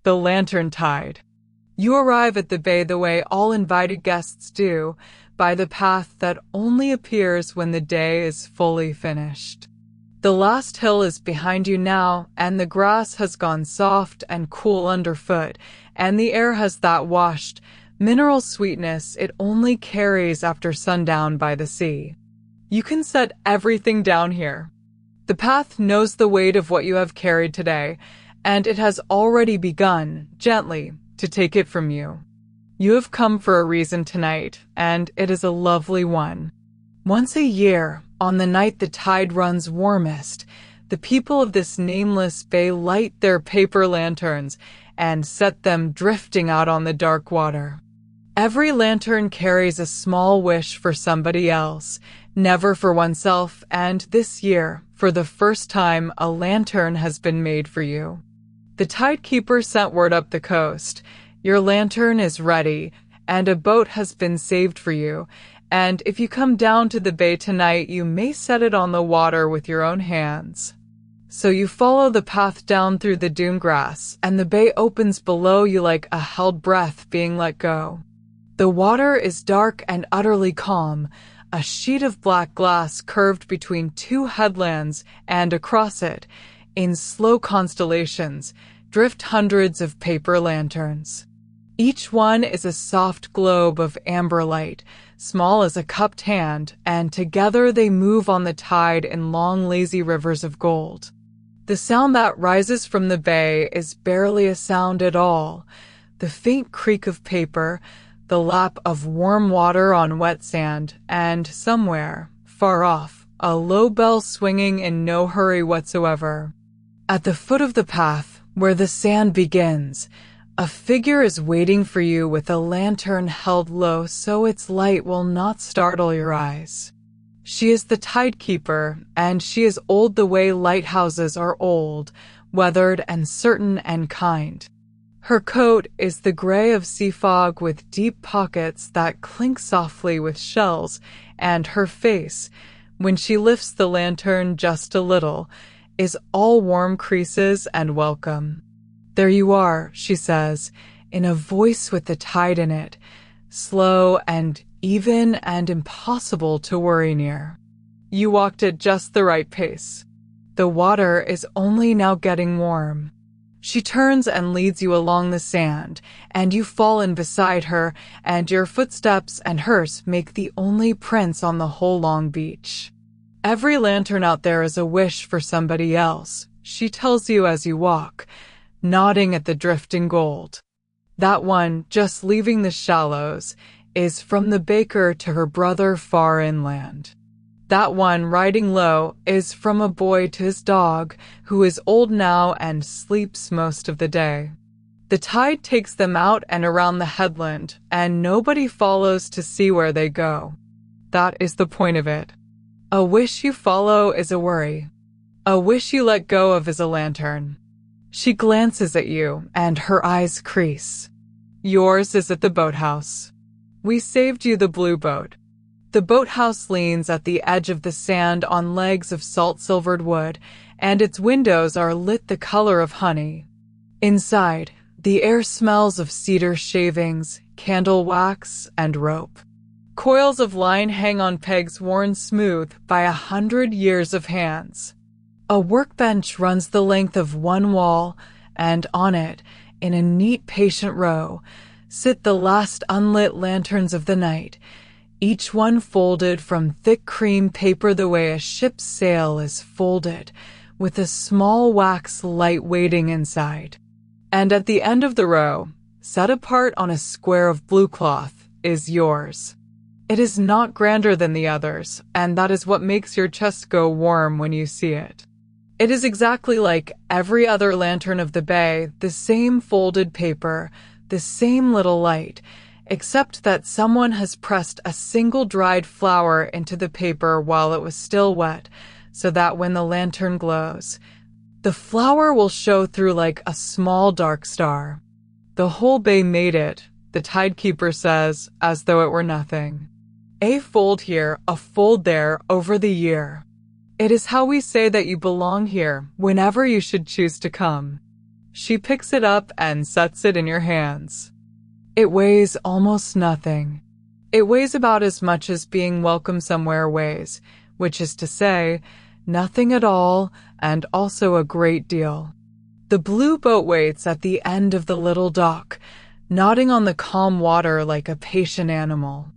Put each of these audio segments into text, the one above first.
the lantern tide. You arrive at the bay the way all invited guests do, by the path that only appears when the day is fully finished. The last hill is behind you now, and the grass has gone soft and cool underfoot, and the air has that washed, mineral sweetness it only carries after sundown by the sea. You can set everything down here. The path knows the weight of what you have carried today, and it has already begun, gently, to take it from you. You have come for a reason tonight, and it is a lovely one. Once a year, on the night the tide runs warmest, the people of this nameless bay light their paper lanterns and set them drifting out on the dark water. Every lantern carries a small wish for somebody else, never for oneself, and this year, for the first time, a lantern has been made for you. The tidekeeper sent word up the coast. Your lantern is ready, and a boat has been saved for you, and if you come down to the bay tonight, you may set it on the water with your own hands. So you follow the path down through the dune grass, and the bay opens below you like a held breath being let go. The water is dark and utterly calm, a sheet of black glass curved between two headlands, and across it, in slow constellations, drift hundreds of paper lanterns. Each one is a soft globe of amber light, small as a cupped hand, and together they move on the tide in long lazy rivers of gold. The sound that rises from the bay is barely a sound at all. The faint creak of paper, the lap of warm water on wet sand, and somewhere, far off, a low bell swinging in no hurry whatsoever. At the foot of the path, where the sand begins, a figure is waiting for you with a lantern held low so its light will not startle your eyes. She is the tidekeeper, and she is old the way lighthouses are old, weathered and certain and kind. Her coat is the gray of sea fog with deep pockets that clink softly with shells, and her face, when she lifts the lantern just a little, is all warm creases and welcome. There you are, she says, in a voice with the tide in it, slow and even and impossible to worry near. You walked at just the right pace. The water is only now getting warm. She turns and leads you along the sand, and you fall in beside her, and your footsteps and hers make the only prints on the whole long beach. Every lantern out there is a wish for somebody else, she tells you as you walk, nodding at the drifting gold. That one, just leaving the shallows, is from the baker to her brother far inland. That one, riding low, is from a boy to his dog, who is old now and sleeps most of the day. The tide takes them out and around the headland, and nobody follows to see where they go. That is the point of it. A wish you follow is a worry. A wish you let go of is a lantern. She glances at you, and her eyes crease. Yours is at the boathouse. We saved you the blue boat. The boathouse leans at the edge of the sand on legs of salt-silvered wood, and its windows are lit the color of honey. Inside, the air smells of cedar shavings, candle wax, and rope. Coils of line hang on pegs worn smooth by 100 years of hands. A workbench runs the length of one wall, and on it, in a neat patient row, sit the last unlit lanterns of the night, each one folded from thick cream paper the way a ship's sail is folded, with a small wax light waiting inside. And at the end of the row, set apart on a square of blue cloth, is yours. It is not grander than the others, and that is what makes your chest go warm when you see it. It is exactly like every other lantern of the bay, the same folded paper, the same little light, except that someone has pressed a single dried flower into the paper while it was still wet, so that when the lantern glows, the flower will show through like a small dark star. The whole bay made it, the tidekeeper says, as though it were nothing. A fold here, a fold there, over the year. It is how we say that you belong here, whenever you should choose to come. She picks it up and sets it in your hands. It weighs almost nothing. It weighs about as much as being welcome somewhere weighs, which is to say, nothing at all and also a great deal. The blue boat waits at the end of the little dock, nodding on the calm water like a patient animal.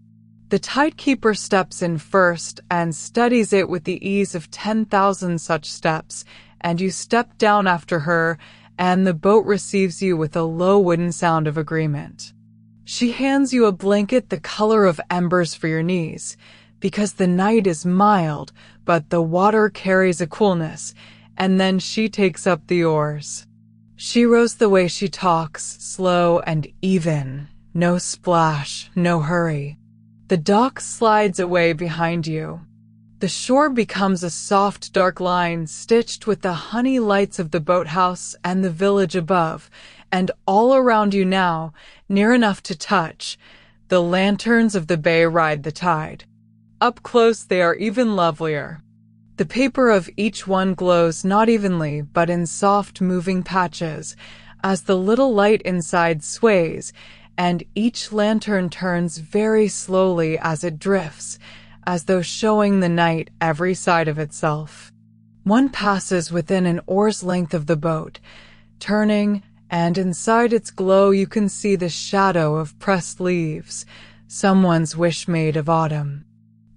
The tidekeeper steps in first and steadies it with the ease of 10,000 such steps, and you step down after her, and the boat receives you with a low wooden sound of agreement. She hands you a blanket the color of embers for your knees, because the night is mild, but the water carries a coolness, and then she takes up the oars. She rows the way she talks, slow and even, no splash, no hurry. The dock slides away behind you. The shore becomes a soft, dark line stitched with the honey lights of the boathouse and the village above, and all around you now, near enough to touch, the lanterns of the bay ride the tide. Up close they are even lovelier. The paper of each one glows not evenly, but in soft moving patches, as the little light inside sways, and each lantern turns very slowly as it drifts, as though showing the night every side of itself. One passes within an oar's length of the boat, turning, and inside its glow you can see the shadow of pressed leaves, someone's wish made of autumn.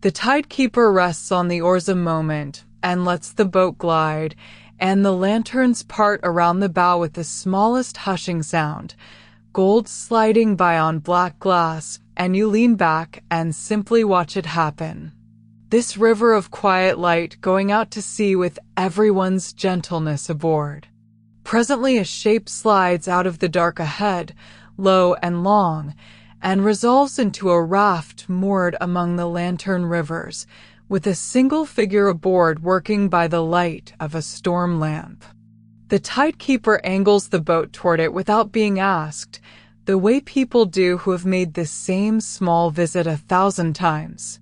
The tidekeeper rests on the oars a moment and lets the boat glide, and the lanterns part around the bow with the smallest hushing sound, gold sliding by on black glass, and you lean back and simply watch it happen. This river of quiet light going out to sea with everyone's gentleness aboard. Presently a shape slides out of the dark ahead, low and long, and resolves into a raft moored among the lantern rivers, with a single figure aboard working by the light of a storm lamp. The tidekeeper angles the boat toward it without being asked, the way people do who have made this same small visit 1,000 times.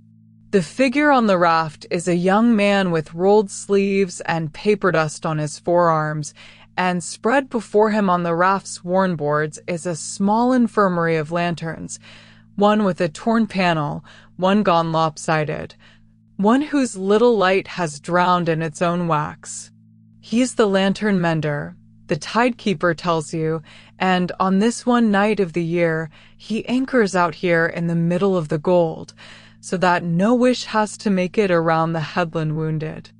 The figure on the raft is a young man with rolled sleeves and paper dust on his forearms, and spread before him on the raft's worn boards is a small infirmary of lanterns, one with a torn panel, one gone lopsided, one whose little light has drowned in its own wax. He is the lantern mender, the tidekeeper tells you, and on this one night of the year, he anchors out here in the middle of the gold, so that no wish has to make it around the headland wounded.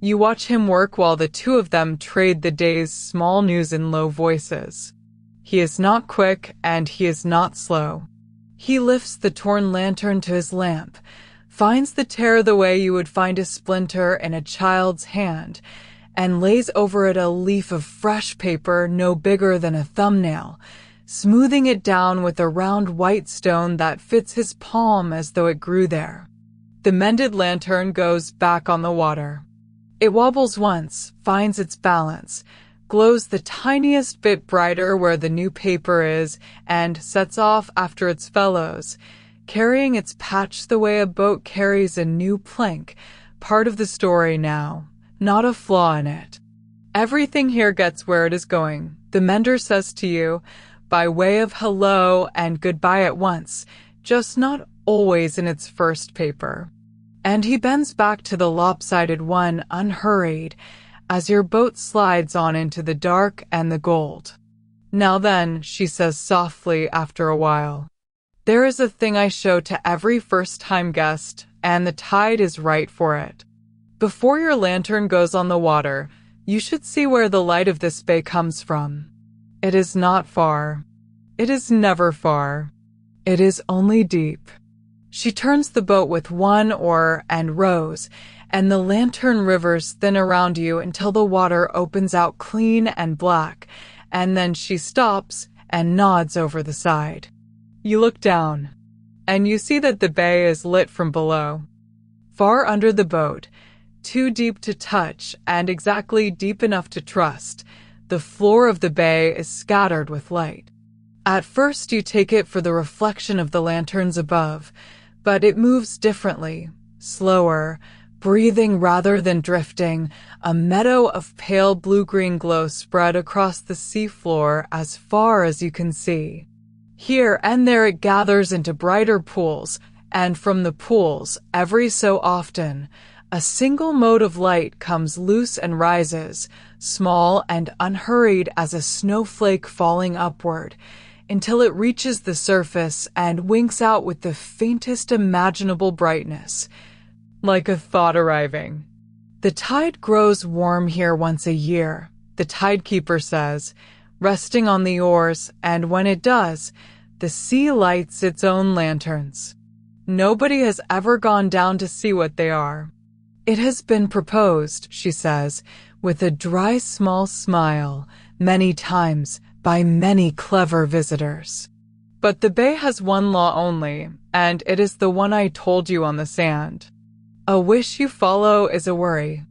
You watch him work while the two of them trade the day's small news in low voices. He is not quick and he is not slow. He lifts the torn lantern to his lamp, finds the tear the way you would find a splinter in a child's hand, and lays over it a leaf of fresh paper no bigger than a thumbnail, smoothing it down with a round white stone that fits his palm as though it grew there. The mended lantern goes back on the water. It wobbles once, finds its balance, glows the tiniest bit brighter where the new paper is, and sets off after its fellows, carrying its patch the way a boat carries a new plank, part of the story now, not a flaw in it. Everything here gets where it is going, the mender says to you, by way of hello and goodbye at once, just not always in its first paper. And he bends back to the lopsided one unhurried, as your boat slides on into the dark and the gold. Now then, she says softly after a while, there is a thing I show to every first-time guest, and the tide is right for it. Before your lantern goes on the water, you should see where the light of this bay comes from. It is not far. It is never far. It is only deep. She turns the boat with one oar and rows, and the lantern rivers thin around you until the water opens out clean and black, and then she stops and nods over the side. You look down, and you see that the bay is lit from below. Far under the boat, too deep to touch and exactly deep enough to trust, the floor of the bay is scattered with light. At first you take it for the reflection of the lanterns above, but it moves differently, slower, breathing rather than drifting, a meadow of pale blue-green glow spread across the seafloor as far as you can see. Here and there it gathers into brighter pools, and from the pools, every so often, a single mote of light comes loose and rises, small and unhurried as a snowflake falling upward, until it reaches the surface and winks out with the faintest imaginable brightness, like a thought arriving. The tide grows warm here once a year, the tidekeeper says, resting on the oars, and when it does, the sea lights its own lanterns. Nobody has ever gone down to see what they are. It has been proposed, she says, with a dry small smile, many times by many clever visitors. But the bay has one law only, and it is the one I told you on the sand. A wish you follow is a worry.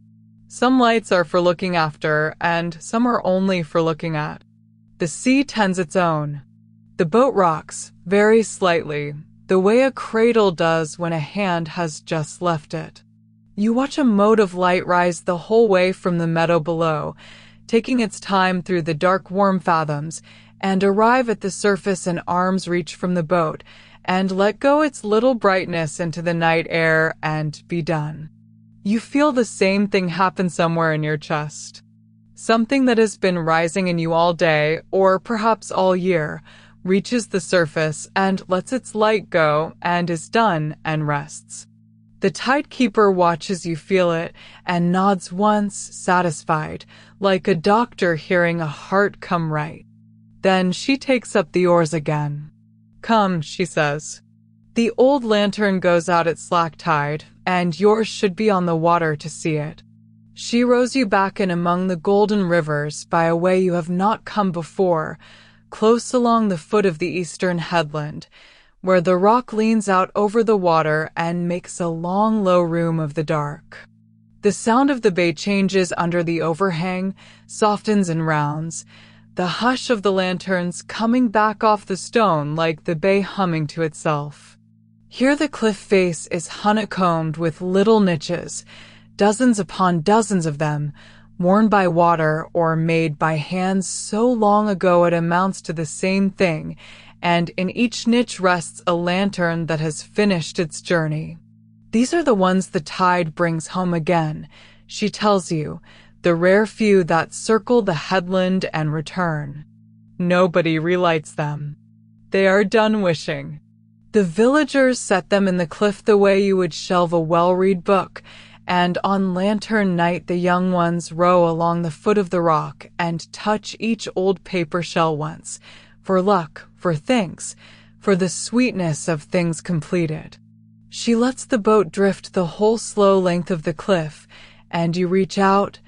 Some lights are for looking after, and some are only for looking at. The sea tends its own. The boat rocks, very slightly, the way a cradle does when a hand has just left it. You watch a mote of light rise the whole way from the meadow below, taking its time through the dark warm fathoms, and arrive at the surface an arm's reach from the boat, and let go its little brightness into the night air and be done. You feel the same thing happen somewhere in your chest. Something that has been rising in you all day, or perhaps all year, reaches the surface and lets its light go and is done and rests. The tidekeeper watches you feel it and nods once, satisfied, like a doctor hearing a heart come right. Then she takes up the oars again. Come, she says. The old lantern goes out at slack tide, and yours should be on the water to see it. She rows you back in among the golden rivers by a way you have not come before, close along the foot of the eastern headland, where the rock leans out over the water and makes a long low room of the dark. The sound of the bay changes under the overhang, softens and rounds, the hush of the lanterns coming back off the stone like the bay humming to itself. Here the cliff face is honeycombed with little niches, dozens upon dozens of them, worn by water or made by hands so long ago it amounts to the same thing, and in each niche rests a lantern that has finished its journey. These are the ones the tide brings home again, she tells you, the rare few that circle the headland and return. Nobody relights them. They are done wishing. The villagers set them in the cliff the way you would shelve a well-read book, and on lantern night the young ones row along the foot of the rock and touch each old paper shell once, for luck, for thanks, for the sweetness of things completed. She lets the boat drift the whole slow length of the cliff, and you reach out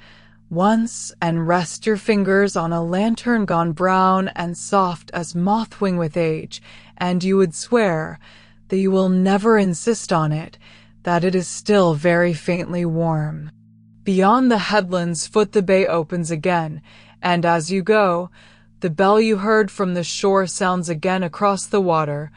once and rest your fingers on a lantern gone brown and soft as mothwing with age, and you would swear that you will never insist on it, that it is still very faintly warm. Beyond the headland's foot the bay opens again, and as you go, the bell you heard from the shore sounds again across the water,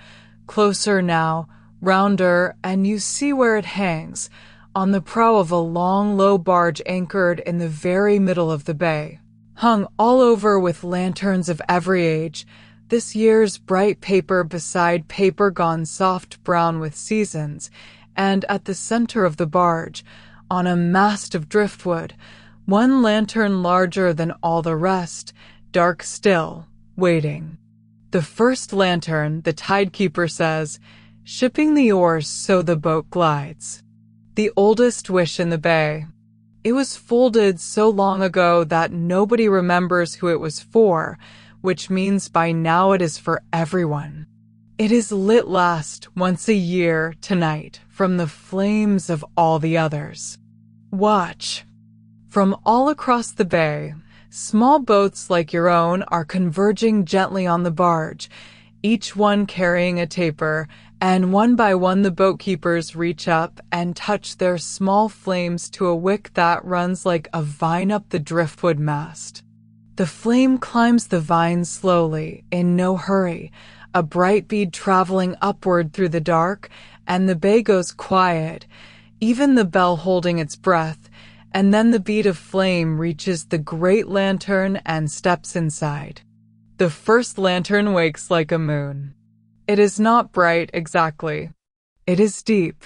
closer now, rounder, and you see where it hangs, on the prow of a long, low barge anchored in the very middle of the bay. Hung all over with lanterns of every age, this year's bright paper beside paper gone soft brown with seasons, and at the center of the barge, on a mast of driftwood, one lantern larger than all the rest, dark still, waiting. The first lantern, the tidekeeper says, shipping the oars so the boat glides. The oldest wish in the bay. It was folded so long ago that nobody remembers who it was for, which means by now it is for everyone. It is lit last once a year tonight from the flames of all the others. Watch. From all across the bay, small boats like your own are converging gently on the barge, each one carrying a taper, and one by one the boatkeepers reach up and touch their small flames to a wick that runs like a vine up the driftwood mast. The flame climbs the vine slowly, in no hurry, a bright bead traveling upward through the dark, and the bay goes quiet, even the bell holding its breath, and then the bead of flame reaches the great lantern and steps inside. The first lantern wakes like a moon. It is not bright exactly. It is deep.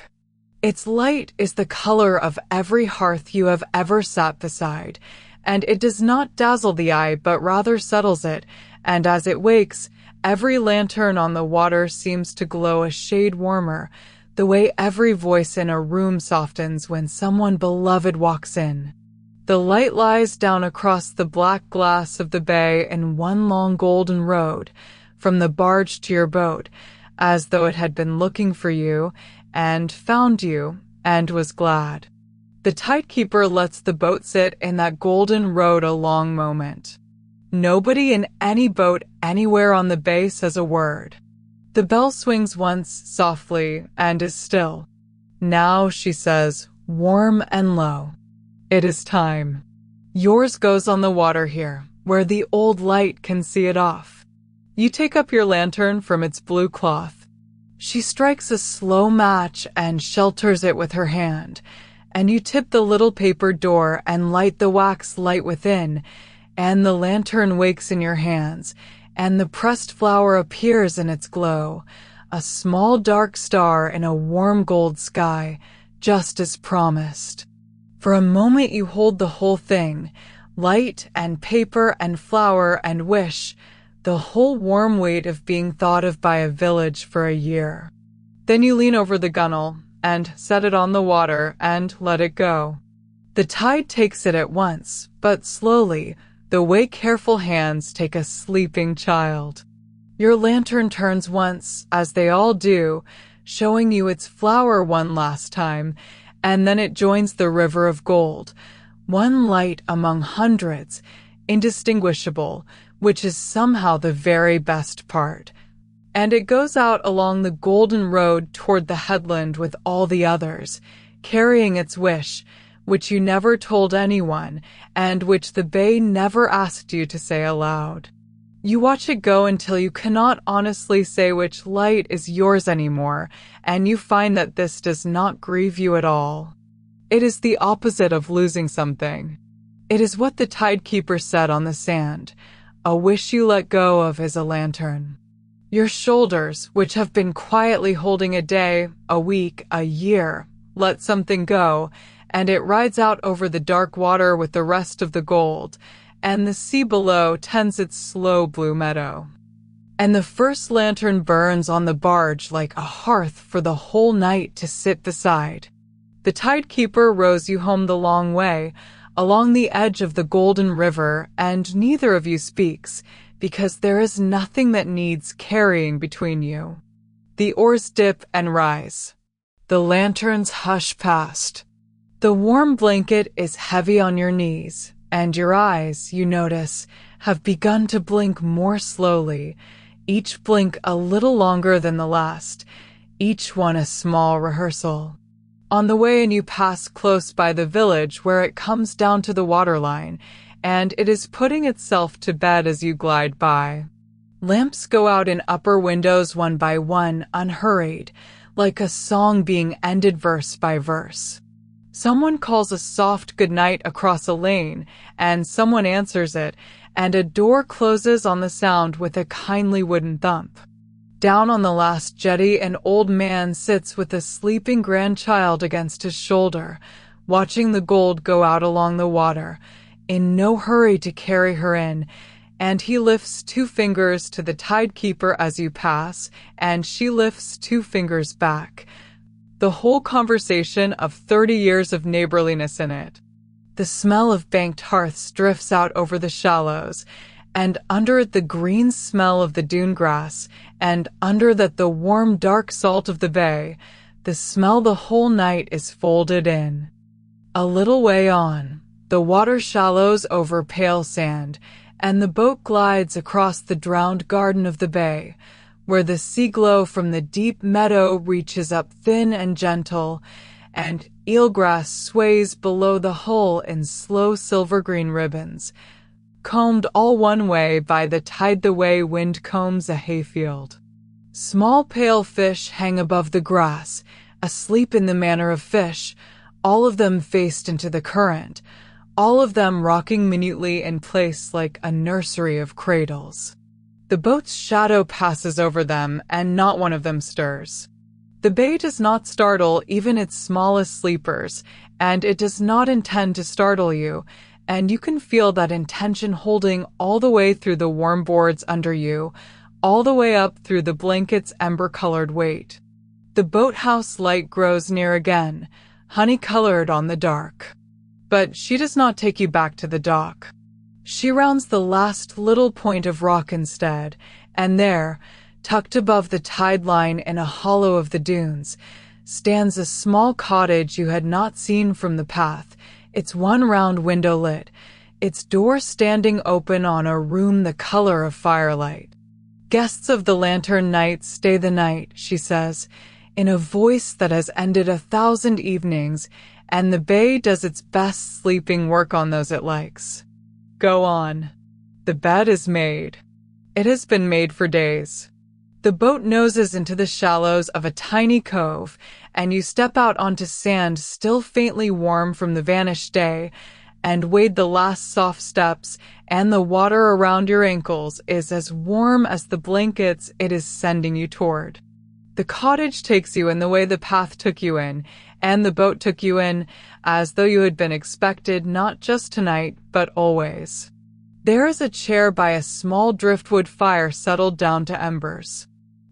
Its light is the color of every hearth you have ever sat beside, and it does not dazzle the eye but rather settles it, and as it wakes, every lantern on the water seems to glow a shade warmer, the way every voice in a room softens when someone beloved walks in. The light lies down across the black glass of the bay in one long golden road, from the barge to your boat, as though it had been looking for you, and found you, and was glad. The tidekeeper lets the boat sit in that golden road a long moment. Nobody in any boat anywhere on the bay says a word. The bell swings once softly and is still. Now, she says, warm and low. It is time. Yours goes on the water here, where the old light can see it off. You take up your lantern from its blue cloth. She strikes a slow match and shelters it with her hand, and you tip the little paper door and light the wax light within, and the lantern wakes in your hands, and the pressed flower appears in its glow, a small dark star in a warm gold sky, just as promised. For a moment you hold the whole thing, light and paper and flower and wish, the whole warm weight of being thought of by a village for a year. Then you lean over the gunwale and set it on the water and let it go. The tide takes it at once, but slowly, the way careful hands take a sleeping child. Your lantern turns once, as they all do, showing you its flower one last time, and then it joins the river of gold, one light among hundreds, indistinguishable, which is somehow the very best part. And it goes out along the golden road toward the headland with all the others, carrying its wish, which you never told anyone, and which the bay never asked you to say aloud. You watch it go until you cannot honestly say which light is yours anymore, and you find that this does not grieve you at all. It is the opposite of losing something. It is what the tidekeeper said on the sand. A wish you let go of is a lantern. Your shoulders, which have been quietly holding a day, a week, a year, let something go, and it rides out over the dark water with the rest of the gold, and the sea below tends its slow blue meadow. And the first lantern burns on the barge like a hearth for the whole night to sit beside. The tidekeeper rows you home the long way, along the edge of the golden river, and neither of you speaks, because there is nothing that needs carrying between you. The oars dip and rise. The lanterns hush past. The warm blanket is heavy on your knees, and your eyes, you notice, have begun to blink more slowly, each blink a little longer than the last, each one a small rehearsal. On the way in you pass close by the village where it comes down to the waterline, and it is putting itself to bed as you glide by. Lamps go out in upper windows one by one, unhurried, like a song being ended verse by verse. Someone calls a soft goodnight across a lane, and someone answers it, and a door closes on the sound with a kindly wooden thump. Down on the last jetty, an old man sits with a sleeping grandchild against his shoulder, watching the gold go out along the water, in no hurry to carry her in, and he lifts 2 fingers to the tidekeeper as you pass, and she lifts 2 fingers back. The whole conversation of 30 years of neighborliness in it. The smell of banked hearths drifts out over the shallows, and under it the green smell of the dune grass, and under that the warm dark salt of the bay. The smell the whole night is folded in. A little way on, the water shallows over pale sand, and the boat glides across the drowned garden of the bay, where the sea glow from the deep meadow reaches up thin and gentle, and eelgrass sways below the hull in slow silver-green ribbons, combed all one way by the tide the way wind combs a hayfield. Small pale fish hang above the grass, asleep in the manner of fish, all of them faced into the current, all of them rocking minutely in place like a nursery of cradles. The boat's shadow passes over them, and not one of them stirs. The bay does not startle even its smallest sleepers, and it does not intend to startle you, and you can feel that intention holding all the way through the warm boards under you, all the way up through the blanket's ember-colored weight. The boathouse light grows near again, honey-colored on the dark. But she does not take you back to the dock. She rounds the last little point of rock instead, and there, tucked above the tide line in a hollow of the dunes, stands a small cottage you had not seen from the path, its one round window lit, its door standing open on a room the color of firelight. "Guests of the lantern night stay the night," she says, in a voice that has ended 1,000 evenings, and the bay does its best sleeping work on those it likes. Go on. The bed is made. It has been made for days. The boat noses into the shallows of a tiny cove, and you step out onto sand still faintly warm from the vanished day, and wade the last soft steps, and the water around your ankles is as warm as the blankets it is sending you toward. The cottage takes you in the way the path took you in, and the boat took you in, as though you had been expected not just tonight, but always. There is a chair by a small driftwood fire settled down to embers.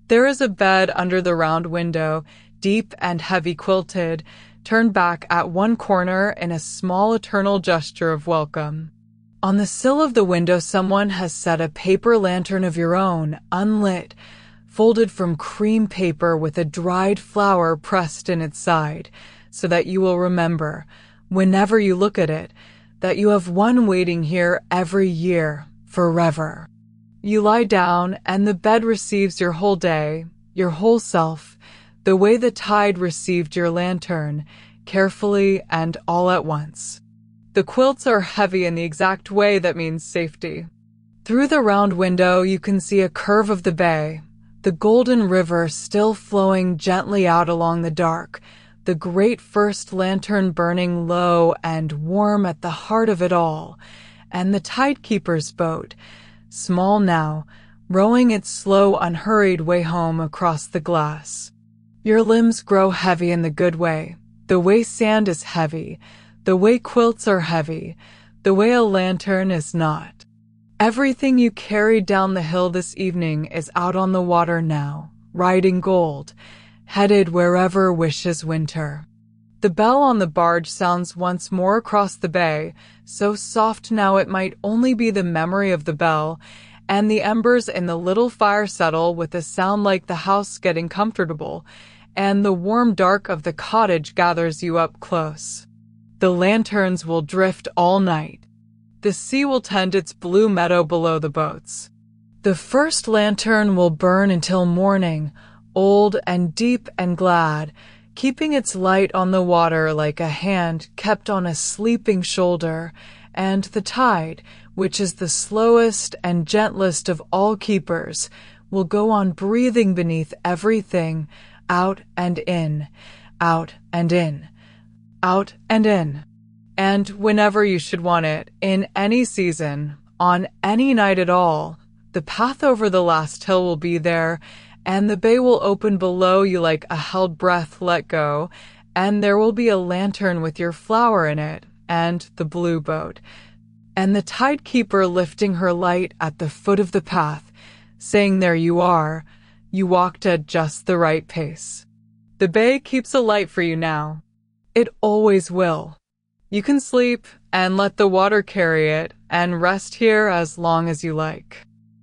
There is a bed under the round window, deep and heavy quilted, turned back at one corner in a small eternal gesture of welcome. On the sill of the window someone has set a paper lantern of your own, unlit, folded from cream paper with a dried flower pressed in its side, so that you will remember, whenever you look at it, that you have one waiting here every year, forever. You lie down, and the bed receives your whole day, your whole self, the way the tide received your lantern, carefully and all at once. The quilts are heavy in the exact way that means safety. Through the round window you can see a curve of the bay, the golden river still flowing gently out along the dark, the great first lantern burning low and warm at the heart of it all, and the tidekeeper's boat, small now, rowing its slow, unhurried way home across the glass. Your limbs grow heavy in the good way, the way sand is heavy, the way quilts are heavy, the way a lantern is not. Everything you carried down the hill this evening is out on the water now, riding gold, headed wherever wishes winter. The bell on the barge sounds once more across the bay, so soft now it might only be the memory of the bell, and the embers in the little fire settle with a sound like the house getting comfortable, and the warm dark of the cottage gathers you up close. The lanterns will drift all night. The sea will tend its blue meadow below the boats. The first lantern will burn until morning, old and deep and glad, keeping its light on the water like a hand kept on a sleeping shoulder, and the tide, which is the slowest and gentlest of all keepers, will go on breathing beneath everything, out and in, out and in, out and in. And whenever you should want it, in any season, on any night at all, the path over the last hill will be there, and the bay will open below you like a held breath let go, and there will be a lantern with your flower in it, and the blue boat, and the tidekeeper lifting her light at the foot of the path, saying there you are, you walked at just the right pace. The bay keeps a light for you now. It always will. You can sleep and let the water carry it and rest here as long as you like.